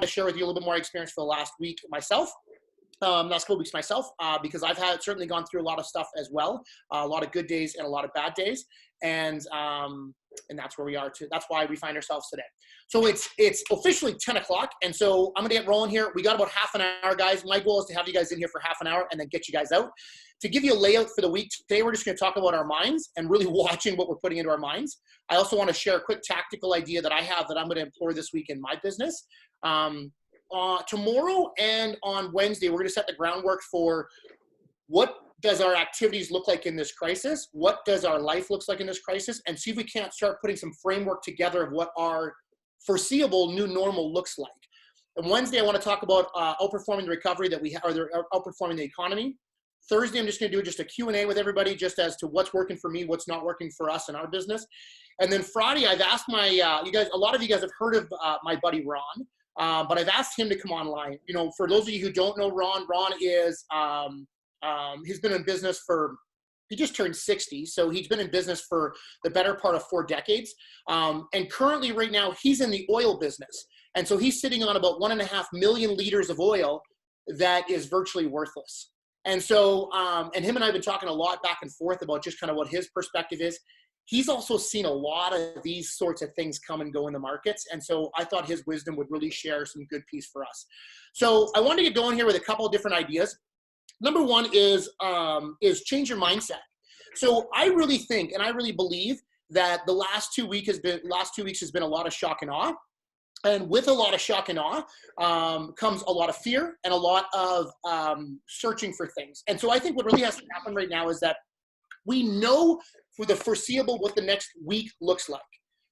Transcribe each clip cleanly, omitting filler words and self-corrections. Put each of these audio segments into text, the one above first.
to share with you a little bit more experience for the last week myself. Last couple weeks myself, because I've certainly gone through a lot of stuff as well, a lot of good days and a lot of bad days, and that's where we are too. That's why we find ourselves today. So it's officially 10 o'clock, and so I'm gonna get rolling here. We got about half an hour, guys. My goal is to have you guys in here for half an hour and then get you guys out. To give you a layout for the week today, we're just gonna talk about our minds and really watching what we're putting into our minds. I also want to share a quick tactical idea that I have that I'm gonna employ this week in my business. Tomorrow and on Wednesday, we're going to set the groundwork for what does our activities look like in this crisis, what does our life looks like in this crisis, and see if we can't start putting some framework together of what our foreseeable new normal looks like. And Wednesday, I want to talk about outperforming the recovery that we have, or outperforming the economy. Thursday, I'm just going to do just a Q&A with everybody just as to what's working for me, what's not working for us in our business. And then Friday, I've asked my, you guys, a lot of you guys have heard of my buddy Ron. But I've asked him to come online. You know, for those of you who don't know Ron is, he's been in business he just turned 60. So he's been in business for the better part of 4 decades. And currently right now, he's in the oil business. And so he's sitting on about 1.5 million liters of oil that is virtually worthless. And so, and him and I have been talking a lot back and forth about just kind of what his perspective is. He's also seen a lot of these sorts of things come and go in the markets. And so I thought his wisdom would really share some good piece for us. So I wanted to get going here with a couple of different ideas. Number one is change your mindset. So I really think, and I really believe that the last 2 weeks has been a lot of shock and awe. And with a lot of shock and awe comes a lot of fear and a lot of searching for things. And so I think what really has to happen right now is that we know for the foreseeable what the next week looks like.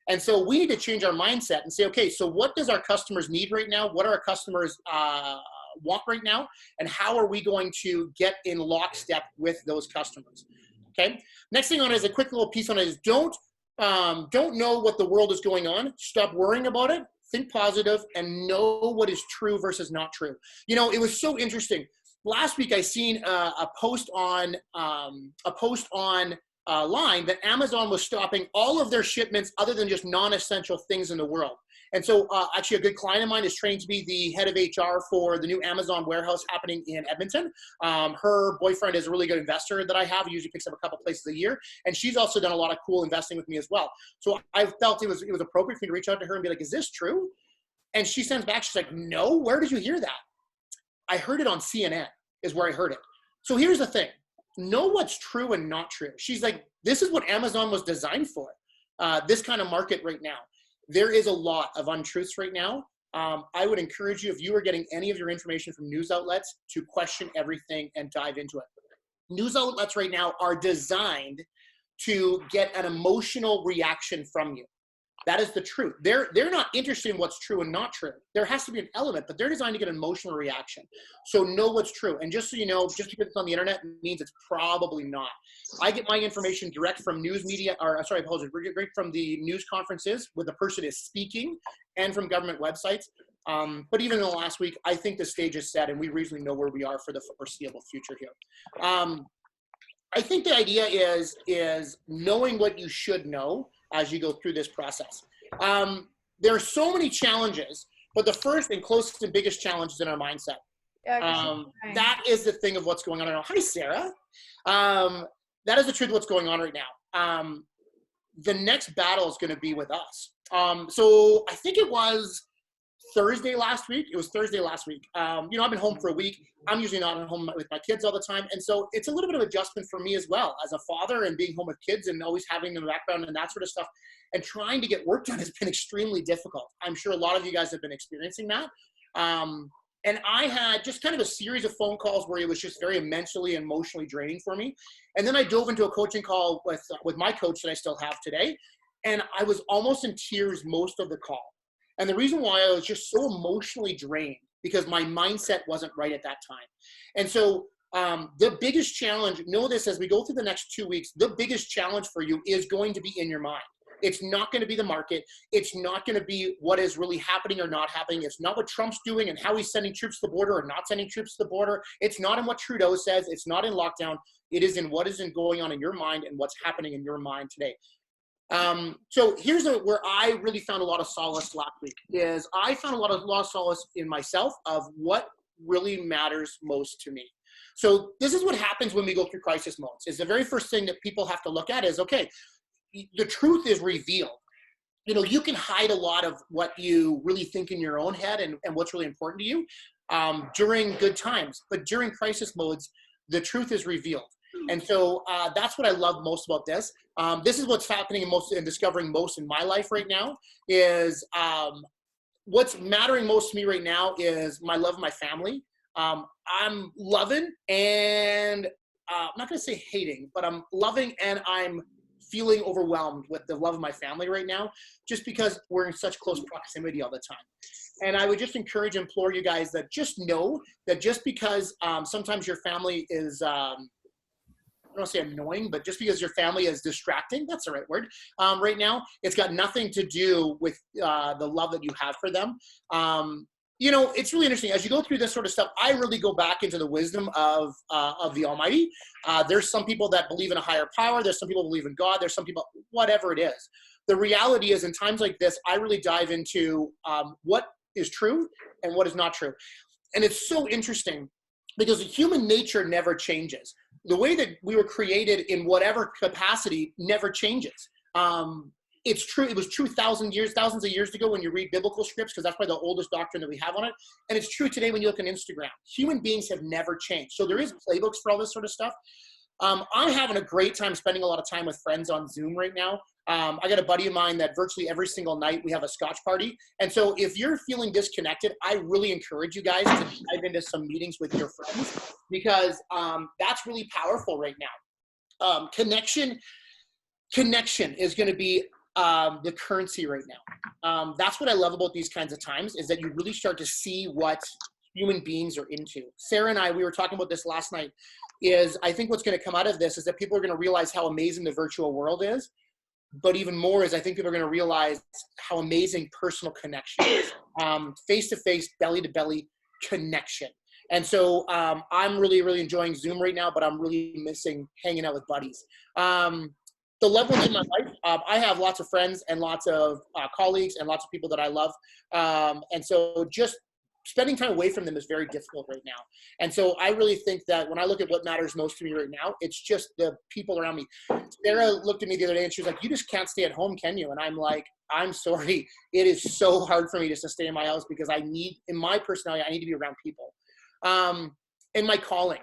And so we need to change our mindset and say, okay, so what does our customers need right now? What do our customers want right now? And how are we going to get in lockstep with those customers? Okay. Next thing on is a quick little piece on it is don't know what the world is going on. Stop worrying about it. Think positive and know what is true versus not true. You know, it was so interesting. Last week I seen a post on line that Amazon was stopping all of their shipments other than just non-essential things in the world. And so actually a good client of mine is trained to be the head of HR for the new Amazon warehouse happening in Edmonton. Her boyfriend is a really good investor that I have. He usually picks up a couple places a year. And she's also done a lot of cool investing with me as well. So I felt it was appropriate for me to reach out to her and be like, is this true? And she sends back, she's like, no, where did you hear that? I heard it on CNN is where I heard it. So here's the thing. Know what's true and not true. She's like, this is what Amazon was designed for, this kind of market right now. There is a lot of untruths right now. I would encourage you, if you are getting any of your information from news outlets, to question everything and dive into it. News outlets right now are designed to get an emotional reaction from you. That is the truth. They're not interested in what's true and not true. There has to be an element, but they're designed to get an emotional reaction. So know what's true. And just so you know, just because it's on the internet means it's probably not. I get my information direct from news media, direct from the news conferences where the person is speaking and from government websites. But even in the last week, I think the stage is set and we reasonably know where we are for the foreseeable future here. I think the idea is knowing what you should know as you go through this process. There are so many challenges, but the first and closest and biggest challenge is in our mindset. That is the thing of what's going on right now. Hi, Sarah. That is the truth of what's going on right now. The next battle is going to be with us. So I think it was Thursday last week. It was Thursday last week. You know, I've been home for a week. I'm usually not at home with my kids all the time. And so it's a little bit of adjustment for me as well as a father and being home with kids and always having them in the background and that sort of stuff. And trying to get work done has been extremely difficult. I'm sure a lot of you guys have been experiencing that. And I had just kind of a series of phone calls where it was just very mentally and emotionally draining for me. And then I dove into a coaching call with my coach that I still have today. And I was almost in tears most of the call. And the reason why I was just so emotionally drained because my mindset wasn't right at that time. And so the biggest challenge, know this as we go through the next 2 weeks, the biggest challenge for you is going to be in your mind. It's not going to be the market. It's not going to be what is really happening or not happening. It's not what Trump's doing and how he's sending troops to the border or not sending troops to the border. It's not in what Trudeau says. It's not in lockdown. It is in what is going on in your mind and what's happening in your mind today. So here's where I really found a lot of solace last week is I found a lot of solace in myself of what really matters most to me. So this is what happens when we go through crisis modes is the very first thing that people have to look at is, okay, the truth is revealed. You can hide a lot of what you really think in your own head and what's really important to you during good times, but during crisis modes, the truth is revealed. And so that's what I love most about this. This is what's happening and discovering most in my life right now is what's mattering most to me right now is my love of my family. I'm loving and I'm not going to say hating, but I'm loving and I'm feeling overwhelmed with the love of my family right now, just because we're in such close proximity all the time. And I would just encourage, implore you guys that just know that just because sometimes your family is, I don't want to say annoying, but just because your family is distracting, that's the right word, right now, it's got nothing to do with the love that you have for them. It's really interesting. As you go through this sort of stuff, I really go back into the wisdom of the Almighty. There's some people that believe in a higher power. There's some people who believe in God. There's some people, whatever it is. The reality is in times like this, I really dive into what is true and what is not true. And it's so interesting because human nature never changes. The way that we were created in whatever capacity never changes. It's true. It was true thousands of years ago when you read biblical scripts, because that's probably the oldest doctrine that we have on it. And it's true today when you look on Instagram. Human beings have never changed. So there is playbooks for all this sort of stuff. I'm having a great time spending a lot of time with friends on Zoom right now. I got a buddy of mine that virtually every single night we have a Scotch party. And so if you're feeling disconnected, I really encourage you guys to dive into some meetings with your friends because that's really powerful right now. Connection is going to be the currency right now. That's what I love about these kinds of times is that you really start to see what human beings are into. Sarah and we were talking about this last night is I think what's going to come out of this is that people are going to realize how amazing the virtual world is. But even more is I think people are going to realize how amazing personal connection is. Face-to-face, belly-to-belly connection. And so I'm really, really enjoying Zoom right now, but I'm really missing hanging out with buddies. The loved ones in my life, I have lots of friends and lots of colleagues and lots of people that I love. And so just spending time away from them is very difficult right now. And so I really think that when I look at what matters most to me right now, it's just the people around me. Sarah looked at me the other day and she was like, you just can't stay at home, can you? And I'm like, I'm sorry. It is so hard for me just to stay in my house because in my personality, I need to be around people. And my calling,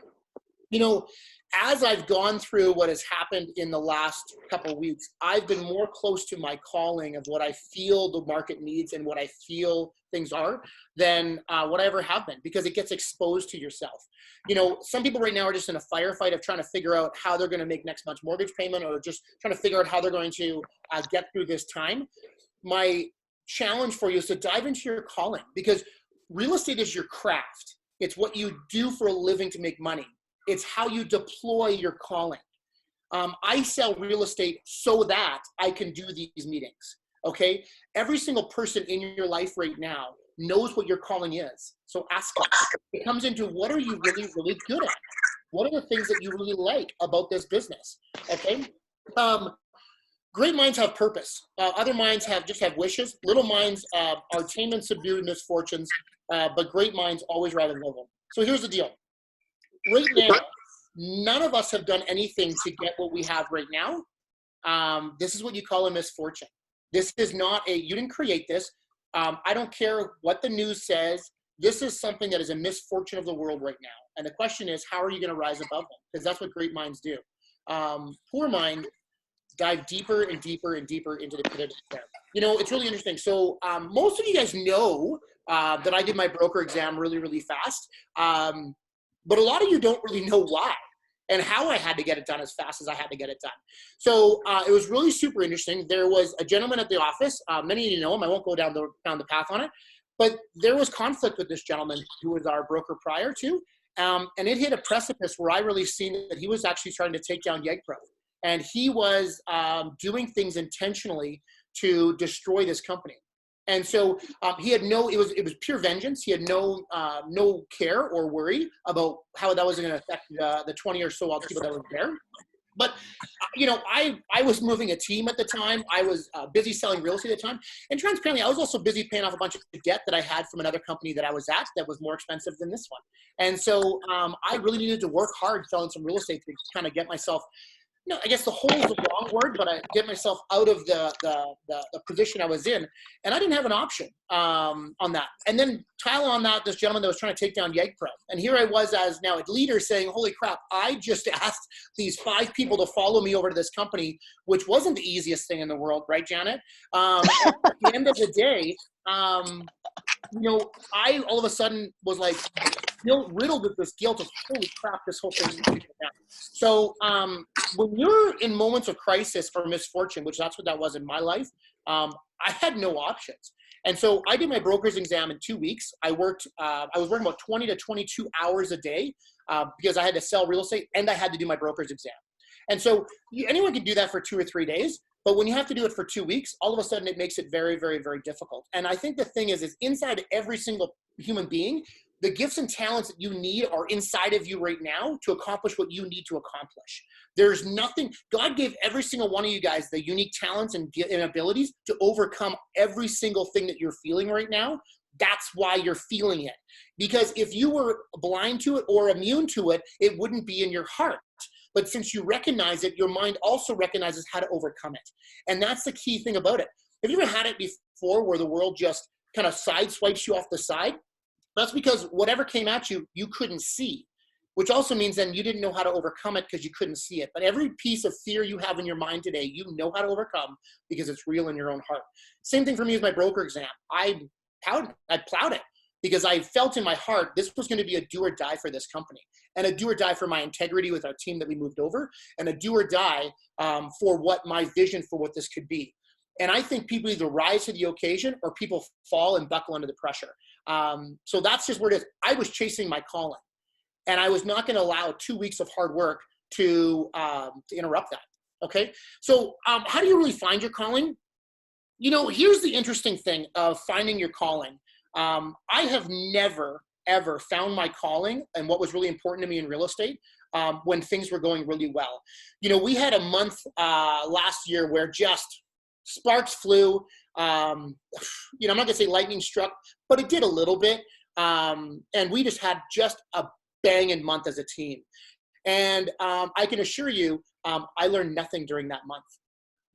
as I've gone through what has happened in the last couple of weeks, I've been more close to my calling of what I feel the market needs and what I feel things are than what I ever have been because it gets exposed to yourself. Some people right now are just in a firefight of trying to figure out how they're going to make next month's mortgage payment or just trying to figure out how they're going to get through this time. My challenge for you is to dive into your calling because real estate is your craft. It's what you do for a living to make money. It's how you deploy your calling. I sell real estate so that I can do these meetings, okay? Every single person in your life right now knows what your calling is. So ask them. It comes into what are you really, really good at? What are the things that you really like about this business, okay? Great minds have purpose. Other minds just have wishes. Little minds are tame and subdued misfortunes, but great minds always ride a noble. So here's the deal. Right now, none of us have done anything to get what we have right now. This is what you call a misfortune. This is not you didn't create this. I don't care what the news says. This is something that is a misfortune of the world right now. And the question is, how are you going to rise above them? Because that's what great minds do. Poor mind dive deeper and deeper and deeper into the pit of despair. It's really interesting. So most of you guys know that I did my broker exam really, really fast. But a lot of you don't really know why and how I had to get it done as fast as I had to get it done. So it was really super interesting. There was a gentleman at the office. Many of you know him. I won't go down the path on it. But there was conflict with this gentleman who was our broker prior to. And it hit a precipice where I really seen that he was actually trying to take down YegPro. And he was doing things intentionally to destroy this company. And so he had it was pure vengeance. He had no care or worry about how that was going to affect the 20 or so other people that were there. But I was moving a team at the time. I was busy selling real estate at the time. And transparently, I was also busy paying off a bunch of debt that I had from another company that I was at that was more expensive than this one. And so I really needed to work hard selling some real estate to kind of get myself, I guess the hole is the wrong word, but I get myself out of the position I was in, and I didn't have an option on that. And then Tyler on that, this gentleman that was trying to take down YegPro, and here I was as now a leader saying, "Holy crap! I just asked these 5 people to follow me over to this company, which wasn't the easiest thing in the world, right, Janet?" At the end of the day, I all of a sudden was like riddled with this guilt of, holy crap, this whole thing is going down. So when you're in moments of crisis or misfortune, which that's what that was in my life, I had no options. And so I did my broker's exam in 2 weeks. I was working about 20 to 22 hours a day because I had to sell real estate and I had to do my broker's exam. And so anyone can do that for 2 or 3 days. But when you have to do it for 2 weeks, all of a sudden it makes it very, very, very difficult. And I think the thing is inside every single human being, the gifts and talents that you need are inside of you right now to accomplish what you need to accomplish. There's nothing, God gave every single one of you guys the unique talents and abilities to overcome every single thing that you're feeling right now. That's why you're feeling it. Because if you were blind to it or immune to it, it wouldn't be in your heart. But since you recognize it, your mind also recognizes how to overcome it. And that's the key thing about it. Have you ever had it before where the world just kind of sideswipes you off the side? That's because whatever came at you, you couldn't see, which also means then you didn't know how to overcome it because you couldn't see it. But every piece of fear you have in your mind today, you know how to overcome because it's real in your own heart. Same thing for me as my broker exam. I plowed it because I felt in my heart this was going to be a do or die for this company, and a do or die for my integrity with our team that we moved over, and a do or die for what my vision for what this could be. And I think people either rise to the occasion or people fall and buckle under the pressure. So that's just where it is. I was chasing my calling, and I was not going to allow 2 weeks of hard work to interrupt that. Okay. So how do you really find your calling? Here's the interesting thing of finding your calling. I have never, ever found my calling and what was really important to me in real estate when things were going really well. We had a month last year where just sparks flew. I'm not going to say lightning struck, but it did a little bit. And we just had just a banging month as a team. And I can assure you, I learned nothing during that month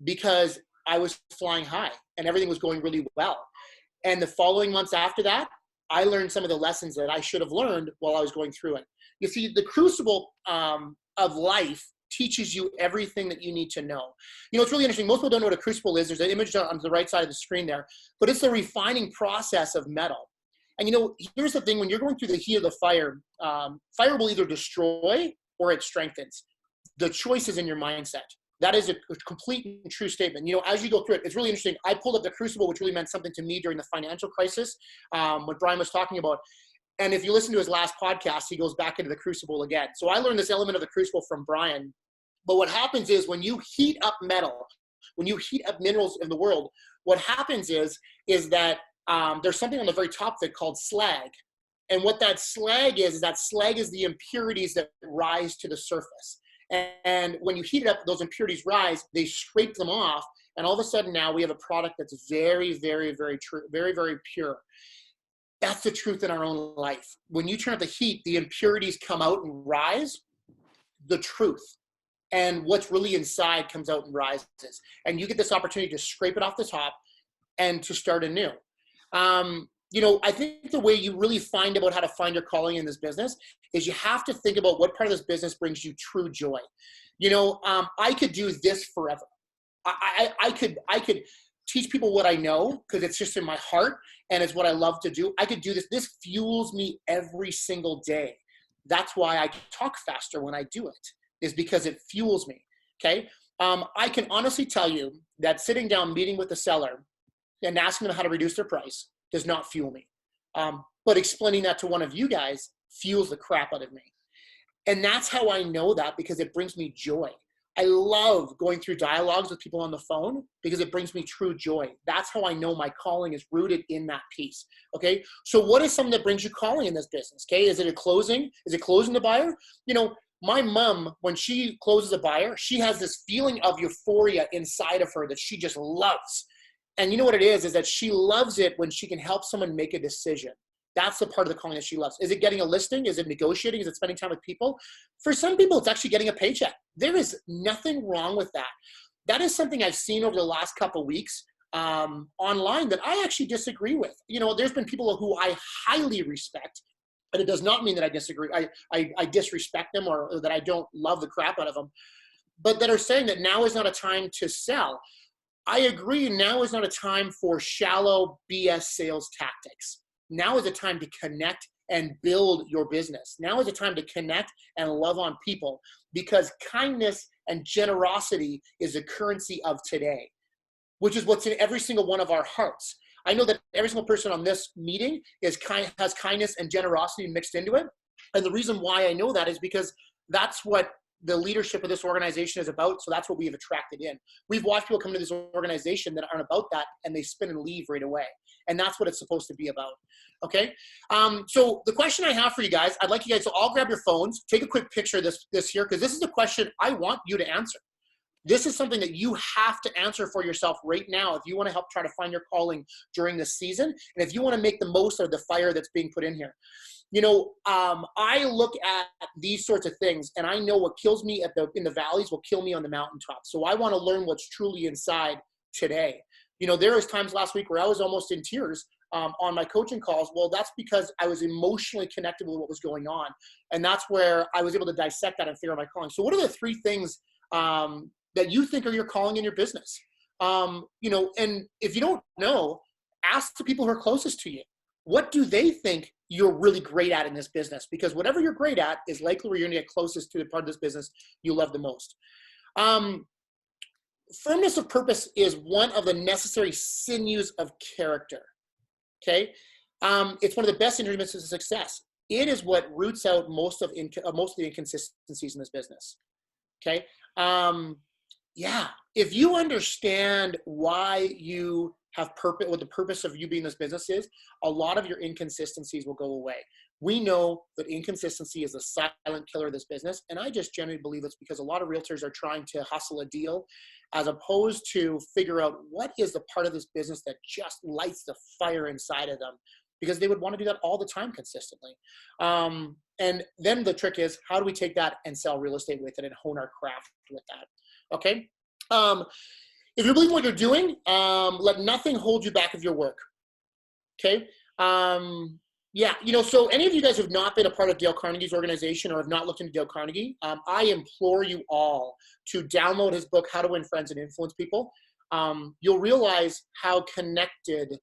because I was flying high and everything was going really well. And the following months after that, I learned some of the lessons that I should have learned while I was going through it. You see, the crucible of life teaches you everything that you need to know. It's really interesting. Most people don't know what a crucible is. There's an image on the right side of the screen there, but it's the refining process of metal. And here's the thing: when you're going through the heat of the fire, fire will either destroy or it strengthens. The choice is in your mindset. That is a complete and true statement. As you go through it, it's really interesting. I pulled up the crucible, which really meant something to me during the financial crisis, what Brian was talking about. And if you listen to his last podcast, he goes back into the crucible again. So I learned this element of the crucible from Brian. But what happens is when you heat up metal, when you heat up minerals in the world, what happens is that there's something on the very top of it called slag. And what that slag is the impurities that rise to the surface. And when you heat it up, those impurities rise, they scrape them off. And all of a sudden now we have a product that's very, very, very true, very, very pure. That's the truth in our own life. When you turn up the heat, the impurities come out and rise, the truth. And what's really inside comes out and rises. And you get this opportunity to scrape it off the top and to start anew. I think the way you really find out how to find your calling in this business is you have to think about what part of this business brings you true joy. I could do this forever. I could teach people what I know because it's just in my heart and it's what I love to do. I could do this. This fuels me every single day. That's why I talk faster when I do it, is because it fuels me. Okay. I can honestly tell you that sitting down, meeting with the seller and asking them how to reduce their price does not fuel me. But explaining that to one of you guys fuels the crap out of me. And that's how I know that, because it brings me joy. I love going through dialogues with people on the phone because it brings me true joy. That's how I know my calling is rooted in that piece. Okay. So what is something that brings you calling in this business? Okay. Is it a closing? Is it closing the buyer? My mom, when she closes a buyer, she has this feeling of euphoria inside of her that she just loves. And you know what it is that she loves it when she can help someone make a decision. That's the part of the calling that she loves. Is it getting a listing? Is it negotiating? Is it spending time with people? For some people, it's actually getting a paycheck. There is nothing wrong with that. That is something I've seen over the last couple of weeks online that I actually disagree with. You know, there's been people who I highly respect, but it does not mean that I disagree. I disrespect them or that I don't love the crap out of them, but that are saying that now is not a time to sell. I agree, now is not a time for shallow BS sales tactics. Now is a time to connect and build your business. Now is a time to connect and love on people, because kindness and generosity is the currency of today, which is what's in every single one of our hearts. I know that every single person on this meeting has kindness and generosity mixed into it. And the reason why I know that is because that's what the leadership of this organization is about. So that's what we have attracted in. We've watched people come to this organization that aren't about that, and they spin and leave right away. And that's what it's supposed to be about. Okay. So the question I have for you guys, I'd like you guys to all grab your phones, take a quick picture of this here, because this is a question I want you to answer. This is something that you have to answer for yourself right now if you want to help try to find your calling during this season, and if you want to make the most of the fire that's being put in here. You know, I look at these sorts of things, and I know what kills me in the valleys will kill me on the mountaintops. So I want to learn what's truly inside today. You know, there was times last week where I was almost in tears on my coaching calls. Well, that's because I was emotionally connected with what was going on, and that's where I was able to dissect that and figure out my calling. So what are the three things that you think are your calling in your business? You know, and if you don't know, ask the people who are closest to you. What do they think you're really great at in this business? Because whatever you're great at is likely where you're gonna get closest to the part of this business you love the most. Firmness of purpose is one of the necessary sinews of character, okay? It's one of the best ingredients of success. It is what roots out most of the inconsistencies in this business, okay? Yeah, if you understand why you have purpose, what the purpose of you being in this business is, a lot of your inconsistencies will go away. We know that inconsistency is a silent killer of this business, and I just genuinely believe it's because a lot of realtors are trying to hustle a deal as opposed to figure out what is the part of this business that just lights the fire inside of them, because they would want to do that all the time consistently. And then the trick is, how do we take that and sell real estate with it and hone our craft with that? Okay. If you believe in what you're doing, let nothing hold you back of your work. Okay. Yeah. You know, so any of you guys who have not been a part of Dale Carnegie's organization or have not looked into Dale Carnegie, I implore you all to download his book, How to Win Friends and Influence People. You'll realize how connected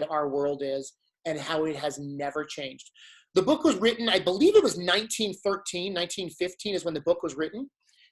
our world is and how it has never changed. The book was written, I believe it was 1913, 1915 is when the book was written.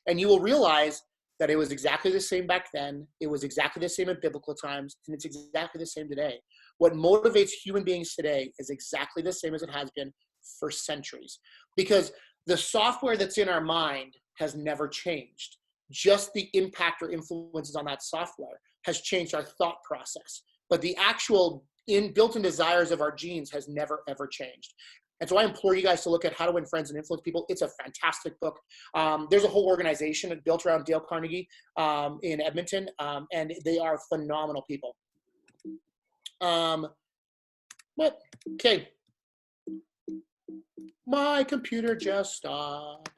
And you will realize that it was exactly the same back then. It was exactly the same in biblical times, and it's exactly the same today. What motivates human beings today is exactly the same as it has been for centuries, because the software that's in our mind has never changed. Just the impact or influences on that software has changed our thought process, but the actual built-in desires of our genes has never, ever changed. And so I implore you guys to look at How to Win Friends and Influence People. It's a fantastic book. There's a whole organization built around Dale Carnegie in Edmonton, and they are phenomenal people. Okay. My computer just stopped.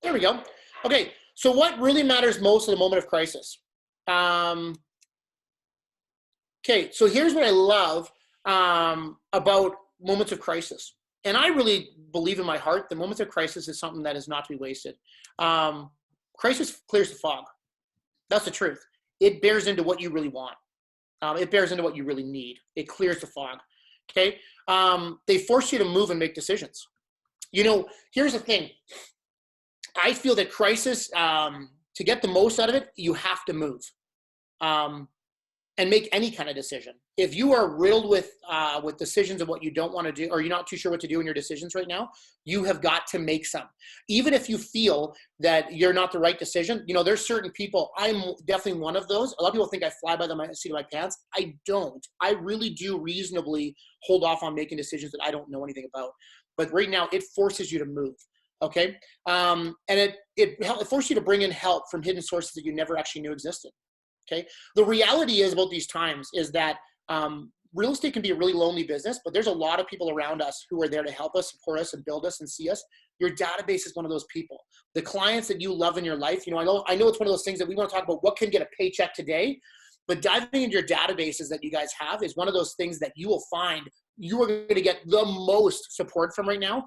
There we go. Okay, so what really matters most at the moment of crisis? Okay, so here's what I love about moments of crisis. And I really believe in my heart that moments of crisis is something that is not to be wasted. Crisis clears the fog. That's the truth. It bears into what you really want. It bears into what you really need. It clears the fog, okay? They force you to move and make decisions. You know, here's the thing. I feel that crisis, to get the most out of it, you have to move and make any kind of decision. If you are riddled with decisions of what you don't want to do, or you're not too sure what to do in your decisions right now, you have got to make some. Even if you feel that you're not the right decision, you know, there's certain people, I'm definitely one of those. A lot of people think I fly by the seat of my pants. I don't. I really do reasonably hold off on making decisions that I don't know anything about. But right now, it forces you to move. Okay. And it forced you to bring in help from hidden sources that you never actually knew existed. Okay. The reality is about these times is that real estate can be a really lonely business, but there's a lot of people around us who are there to help us, support us, and build us and see us. Your database is one of those people. The clients that you love in your life, I know it's one of those things that we want to talk about what can get a paycheck today, but diving into your databases that you guys have is one of those things that you will find you are going to get the most support from right now,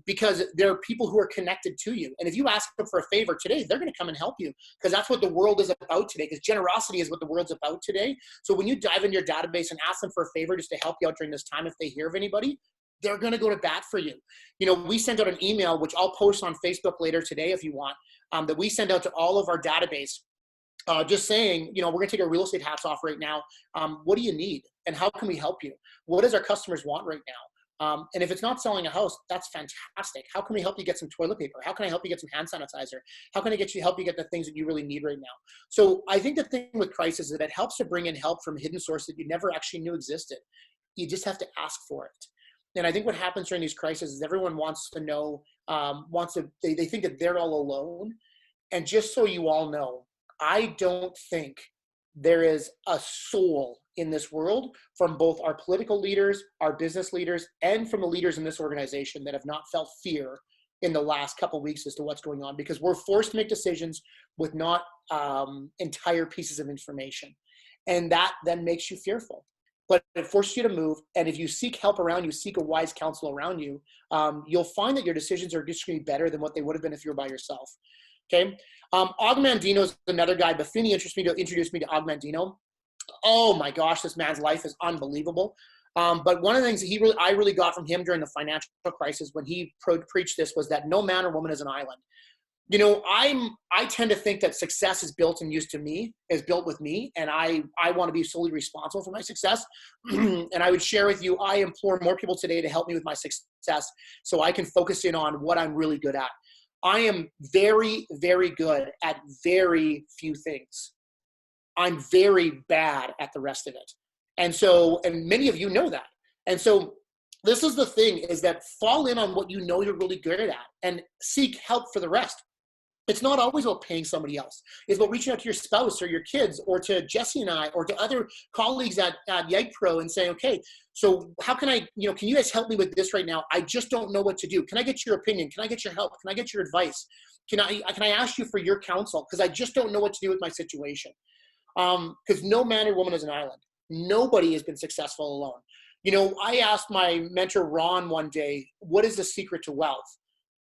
because there are people who are connected to you. And if you ask them for a favor today, they're going to come and help you, because that's what the world is about today, because generosity is what the world's about today. So when you dive into your database and ask them for a favor just to help you out during this time, if they hear of anybody, they're going to go to bat for you. We sent out an email, which I'll post on Facebook later today if you want, that we send out to all of our database. Just saying, we're going to take our real estate hats off right now. What do you need? And how can we help you? What does our customers want right now? And if it's not selling a house, that's fantastic. How can we help you get some toilet paper? How can I help you get some hand sanitizer? How can I help you get the things that you really need right now? So I think the thing with crisis is that it helps to bring in help from hidden sources that you never actually knew existed. You just have to ask for it. And I think what happens during these crises is everyone wants to know, they think that they're all alone. And just so you all know, I don't think there is a soul in this world from both our political leaders, our business leaders, and from the leaders in this organization that have not felt fear in the last couple of weeks as to what's going on, because we're forced to make decisions with not entire pieces of information. And that then makes you fearful. But it forces you to move. And if you seek help around you, seek a wise counsel around you, you'll find that your decisions are just going to be better than what they would have been if you were by yourself. Okay. Og Mandino is another guy. Buffini introduced me to Og Mandino. Oh my gosh, this man's life is unbelievable. But one of the things that I really got from him during the financial crisis when he preached this was that no man or woman is an island. I tend to think that success is built with me, and I want to be solely responsible for my success. And I would share with you, I implore more people today to help me with my success so I can focus in on what I'm really good at. I am very, very good at very few things. I'm very bad at the rest of it. And many of you know that. And so this is the thing, is that fall in on what you know you're really good at and seek help for the rest. It's not always about paying somebody else. It's about reaching out to your spouse or your kids or to Jesse and I or to other colleagues at Yike Pro and saying, okay, so how can I, can you guys help me with this right now? I just don't know what to do. Can I get your opinion? Can I get your help? Can I get your advice? Can I ask you for your counsel? Because I just don't know what to do with my situation. Because no man or woman is an island. Nobody has been successful alone. I asked my mentor, Ron, one day, what is the secret to wealth?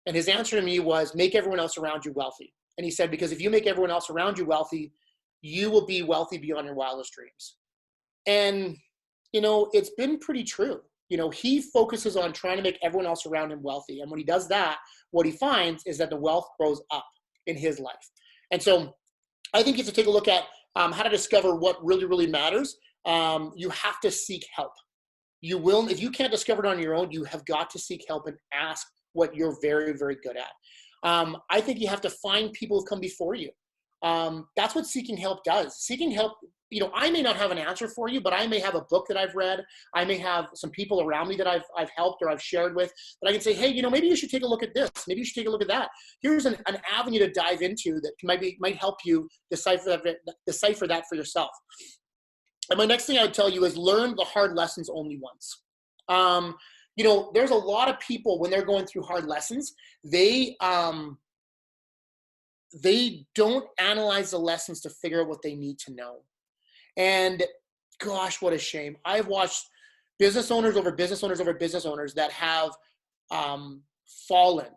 And his answer to me was, make everyone else around you wealthy. And he said, because if you make everyone else around you wealthy, you will be wealthy beyond your wildest dreams. And, it's been pretty true. He focuses on trying to make everyone else around him wealthy. And when he does that, what he finds is that the wealth grows up in his life. And so I think you have to take a look at how to discover what really, really matters. You have to seek help. If you can't discover it on your own, you have got to seek help and ask what you're very, very good at. I think you have to find people who come before you. That's what seeking help does. Seeking help, I may not have an answer for you, but I may have a book that I've read. I may have some people around me that I've helped or I've shared with that I can say, hey, maybe you should take a look at this. Maybe you should take a look at that. Here's an avenue to dive into that might help you decipher that for yourself. And my next thing I would tell you is learn the hard lessons only once. There's a lot of people when they're going through hard lessons, they don't analyze the lessons to figure out what they need to know. And gosh, what a shame. I've watched business owners over business owners over business owners that have fallen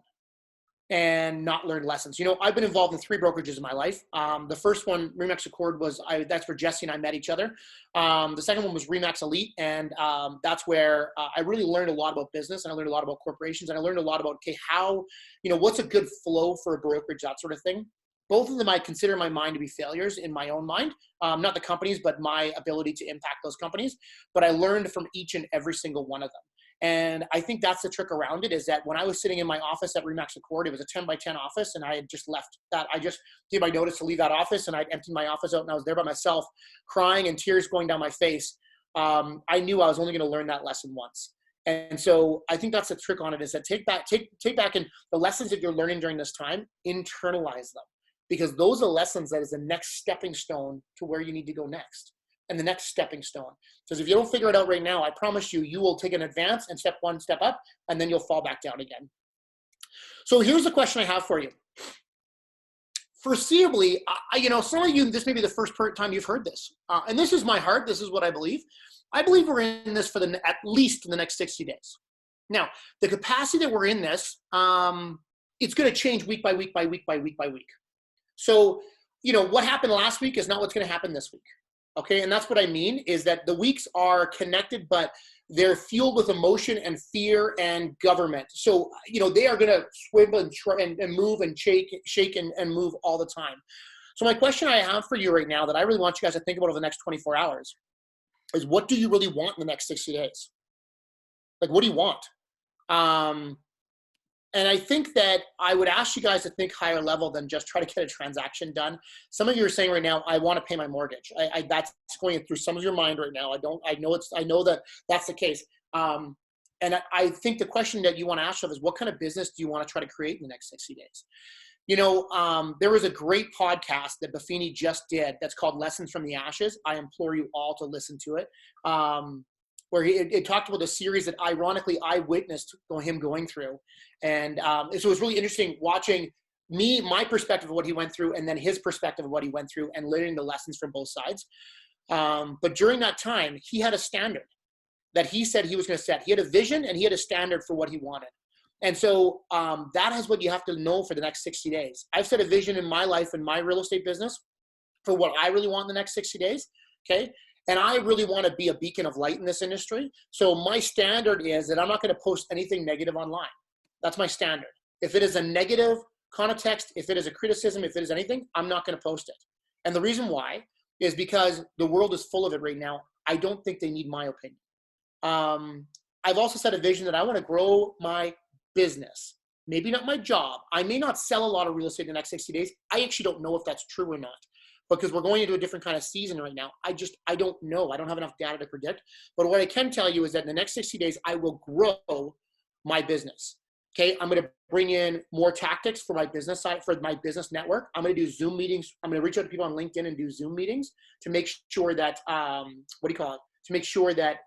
and not learned lessons. I've been involved in 3 brokerages in my life. The first one, Remax Accord, that's where Jesse and I met each other. The second one was Remax Elite, and that's where I really learned a lot about business, and I learned a lot about corporations, and I learned a lot about, how, what's a good flow for a brokerage, that sort of thing. Both of them I consider my mind to be failures in my own mind, not the companies, but my ability to impact those companies. But I learned from each and every single one of them. And I think that's the trick around it, is that when I was sitting in my office at Remax Accord, it was a 10 by 10 office, and I had just left that. I just gave my notice to leave that office, and I'd emptied my office out, and I was there by myself, crying and tears going down my face. I knew I was only going to learn that lesson once. And so I think that's the trick on it, is that take back in the lessons that you're learning during this time, internalize them, because those are lessons that is the next stepping stone to where you need to go next, and the next stepping stone. Because if you don't figure it out right now, I promise you, you will take an advance and step one step up, and then you'll fall back down again. So here's the question I have for you. Foreseeably, some of you, this may be the first time you've heard this. And this is my heart. This is what I believe. I believe we're in this for at least in the next 60 days. Now, the capacity that we're in this, it's going to change week by week by week by week by week. So, what happened last week is not what's going to happen this week. Okay, and that's what I mean, is that the weeks are connected, but they're fueled with emotion and fear and government. So, they are going to swivel and move and shake and move all the time. So my question I have for you right now that I really want you guys to think about over the next 24 hours is, what do you really want in the next 60 days? Like, what do you want? And I think that I would ask you guys to think higher level than just try to get a transaction done. Some of you are saying right now, I want to pay my mortgage. That's going through some of your mind right now. I know that that's the case. And I think the question that you want to ask yourself is, what kind of business do you want to try to create in the next 60 days? There was a great podcast that Buffini just did that's called Lessons from the Ashes. I implore you all to listen to it. Where it talked about a series that ironically I witnessed him going through. And so it was really interesting watching my perspective of what he went through, and then his perspective of what he went through, and learning the lessons from both sides. But during that time, he had a standard that he said he was going to set. He had a vision and he had a standard for what he wanted. And so that is what you have to know for the next 60 days. I've set a vision in my life, in my real estate business, for what I really want in the next 60 days, okay? And I really want to be a beacon of light in this industry. So my standard is that I'm not going to post anything negative online. That's my standard. If it is a negative context, if it is a criticism, if it is anything, I'm not going to post it. And the reason why is because the world is full of it right now. I don't think they need my opinion. I've also set a vision that I want to grow my business, maybe not my job. I may not sell a lot of real estate in the next 60 days. I actually don't know if that's true or not, because we're going into a different kind of season right now. I don't know. I don't have enough data to predict. But what I can tell you is that in the next 60 days, I will grow my business. Okay, I'm going to bring in more tactics for my business side, for my business network. I'm going to do Zoom meetings. I'm going to reach out to people on LinkedIn and do Zoom meetings to make sure that, to make sure that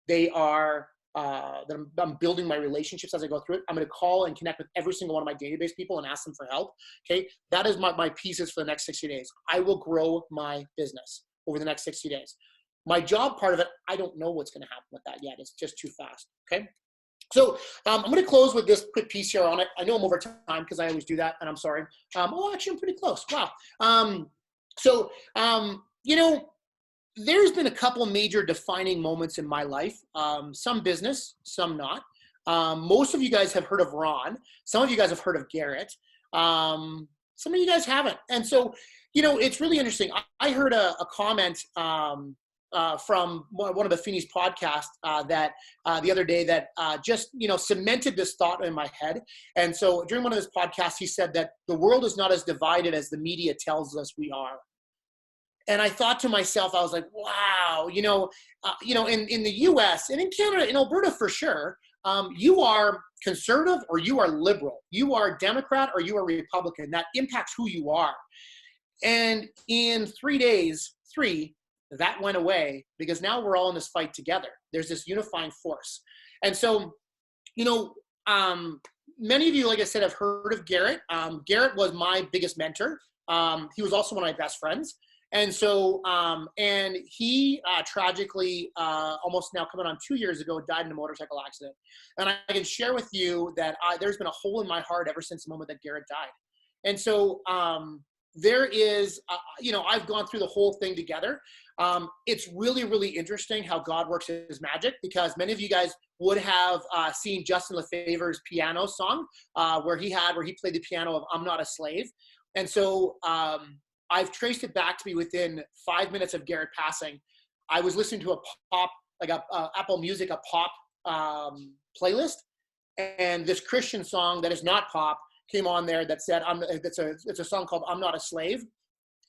they are, that I'm building my relationships as I go through it. I'm going to call and connect with every single one of my database people and ask them for help. Okay, that is my pieces for the next 60 days. I will grow my business over the next 60 days. My job part of it, I don't know what's going to happen with that yet. It's just too fast. Okay. So I'm going to close with this quick piece here on it. I know I'm over time because I always do that, and I'm sorry. Actually, I'm pretty close. Wow. There's been a couple major defining moments in my life. Some business, some not. Most of you guys have heard of Ron. Some of you guys have heard of Garrett. Some of you guys haven't. And so, it's really interesting. I heard a comment from one of the Buffini's podcasts that the other day that just cemented this thought in my head. And so during one of his podcasts, he said that the world is not as divided as the media tells us we are. And I thought to myself, I was like, wow, in the U.S. and in Canada, in Alberta for sure, you are conservative or you are liberal. You are Democrat or you are Republican. That impacts who you are. And in 3 days, that went away, because now we're all in this fight together. There's this unifying force. And so, many of you, like I said, have heard of Garrett. Garrett was my biggest mentor. He was also one of my best friends. And so, and he tragically, almost now coming on 2 years ago, died in a motorcycle accident. And I can share with you that there's been a hole in my heart ever since the moment that Garrett died. And so, there is, I've gone through the whole thing together. It's really, really interesting how God works his magic, because many of you guys would have seen Justin Lefevere's piano song where he played the piano of I'm Not a Slave. And so I've traced it back to be within 5 minutes of Garrett passing. I was listening to a pop, like a Apple Music, a pop playlist, and this Christian song that is not pop came on there that said, it's a song called I'm Not a Slave.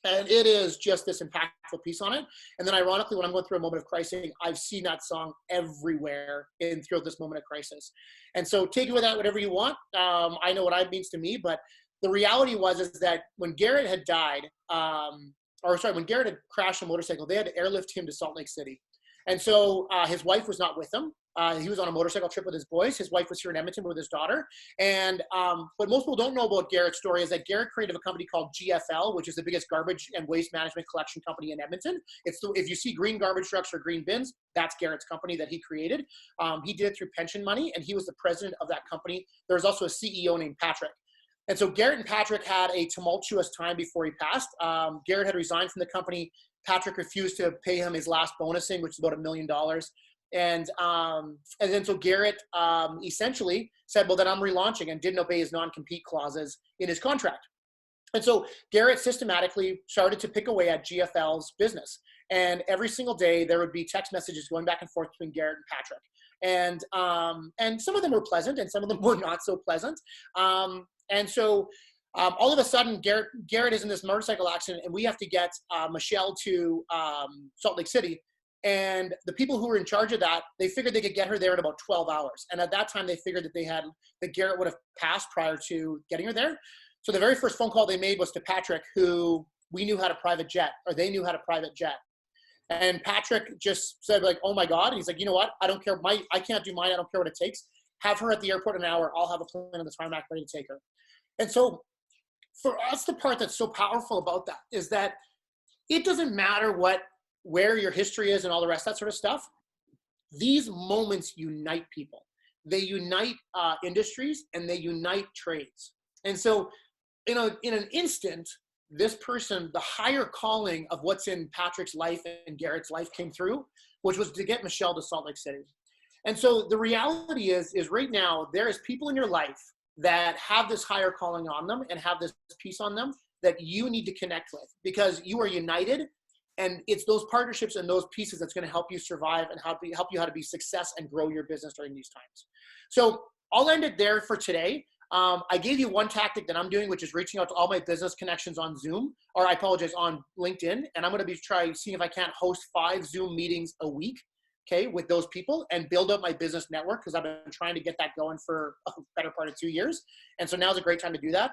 And it is just this impactful piece on it. And then ironically, when I'm going through a moment of crisis, I've seen that song everywhere throughout this moment of crisis. And so take it with that, whatever you want. I know what it means to me, but the reality is that when Garrett had died, when Garrett had crashed a motorcycle, they had to airlift him to Salt Lake City. And so his wife was not with him. He was on a motorcycle trip with his boys. His wife was here in Edmonton with his daughter. And what most people don't know about Garrett's story is that Garrett created a company called GFL, which is the biggest garbage and waste management collection company in Edmonton. If you see green garbage trucks or green bins, that's Garrett's company that he created. He did it through pension money, and he was the president of that company. There's also a CEO named Patrick. And so Garrett and Patrick had a tumultuous time before he passed. Garrett had resigned from the company. Patrick refused to pay him his last bonusing, which is about $1 million. And then so Garrett essentially said, well, then I'm relaunching, and didn't obey his non-compete clauses in his contract. And so Garrett systematically started to pick away at GFL's business. And every single day there would be text messages going back and forth between Garrett and Patrick. And some of them were pleasant and some of them were not so pleasant. And so all of a sudden, Garrett is in this motorcycle accident, and we have to get Michelle to Salt Lake City. And the people who were in charge of that, they figured they could get her there in about 12 hours. And at that time, they figured that Garrett would have passed prior to getting her there. So the very first phone call they made was to Patrick, who we knew had a private jet, or they knew had a private jet. And Patrick just said, like, oh my God. And he's like, you know what? I don't care. I can't do mine. I don't care what it takes. Have her at the airport in an hour. I'll have a plane on the tarmac ready to take her. And so for us, the part that's so powerful about that is that it doesn't matter where your history is and all the rest, that sort of stuff. These moments unite people. They unite industries, and they unite trades. And so in an instant, this person, the higher calling of what's in Patrick's life and Garrett's life came through, which was to get Michelle to Salt Lake City. And so the reality is right now, there is people in your life that have this higher calling on them and have this piece on them that you need to connect with, because you are united. And it's those partnerships and those pieces that's going to help you survive and help you how to be success and grow your business during these times. So I'll end it there for today. I gave you one tactic that I'm doing, which is reaching out to all my business connections on Zoom, or I apologize, on LinkedIn. And I'm going to be seeing if I can't host 5 Zoom meetings a week, okay, with those people, and build up my business network, because I've been trying to get that going for a better part of 2 years. And so now's a great time to do that.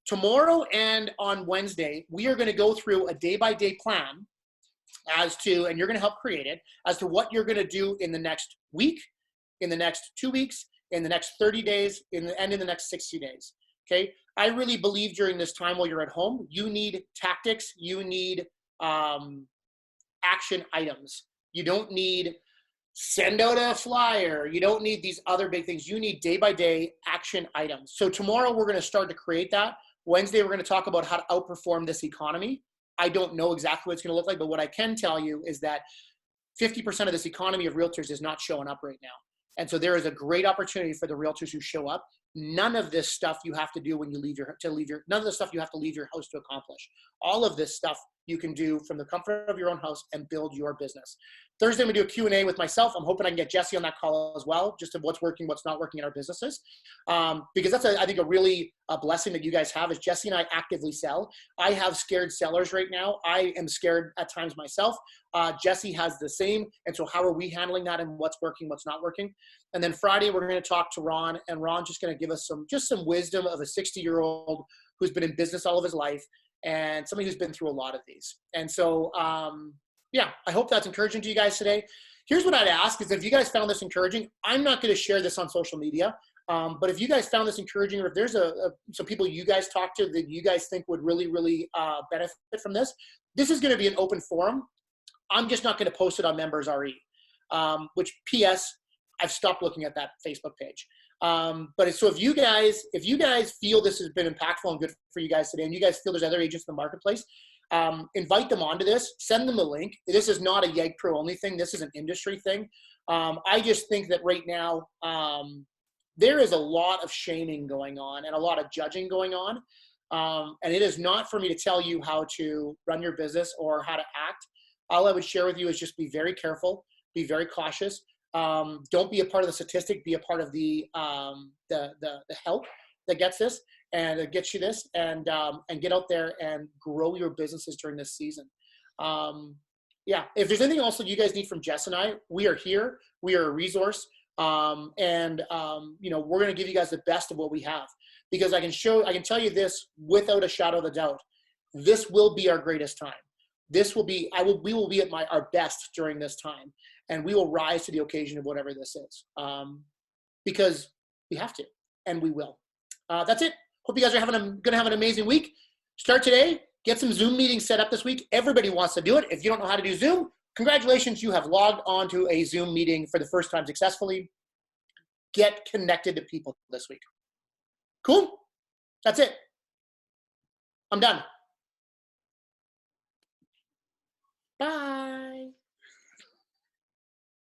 Tomorrow and on Wednesday, we are going to go through a day-by-day plan and you're going to help create it, as to what you're going to do in the next week, in the next 2 weeks, in the next 30 days, and in the next 60 days. Okay. I really believe during this time while you're at home, you need tactics, you need action items. You don't need send out a flyer. You don't need these other big things. You need day-by-day action items. So tomorrow we're going to start to create that. Wednesday, we're going to talk about how to outperform this economy. I don't know exactly what it's going to look like, but what I can tell you is that 50% of this economy of realtors is not showing up right now. And so there is a great opportunity for the realtors who show up. None of this stuff you have to do when you none of the stuff you have to leave your house to accomplish. All of this stuff you can do from the comfort of your own house and build your business. Thursday, we do a Q&A with myself. I'm hoping I can get Jesse on that call as well, just of what's working, what's not working in our businesses. Because that's, I think, a really blessing that you guys have, is Jesse and I actively sell. I have scared sellers right now. I am scared at times myself. Jesse has the same. And so how are we handling that, and what's working, what's not working? And then Friday, we're going to talk to Ron, and Ron's just going to give us some wisdom of a 60-year-old who's been in business all of his life, and somebody who's been through a lot of these. And so, yeah, I hope that's encouraging to you guys today. Here's what I'd ask is, if you guys found this encouraging, I'm not going to share this on social media, but if you guys found this encouraging, or if there's some people you guys talk to that you guys think would really, really benefit from this is going to be an open forum. I'm just not going to post it on Members RE, which PS, I've stopped looking at that Facebook page. But so if you guys feel this has been impactful and good for you guys today, and you guys feel there's other agents in the marketplace, invite them onto this, send them the link. This is not a YEG Pro only thing. This is an industry thing. I just think that right now, there is a lot of shaming going on and a lot of judging going on. And it is not for me to tell you how to run your business or how to act. All I would share with you is just be very careful, be very cautious. Don't be a part of the statistic, be a part of the help that gets this. get you this and get out there and grow your businesses during this season. Yeah, if there's anything else that you guys need from Jess and I, we are here. We are a resource. You know, we're going to give you guys the best of what we have, because I can tell you this without a shadow of a doubt. This will be our greatest time. This will be, we will be at our best during this time, and we will rise to the occasion of whatever this is, because we have to, and we will. That's it. Hope you guys are going to have an amazing week. Start today. Get some Zoom meetings set up this week. Everybody wants to do it. If you don't know how to do Zoom, congratulations, you have logged on to a Zoom meeting for the first time successfully. Get connected to people this week. Cool? That's it. I'm done. Bye.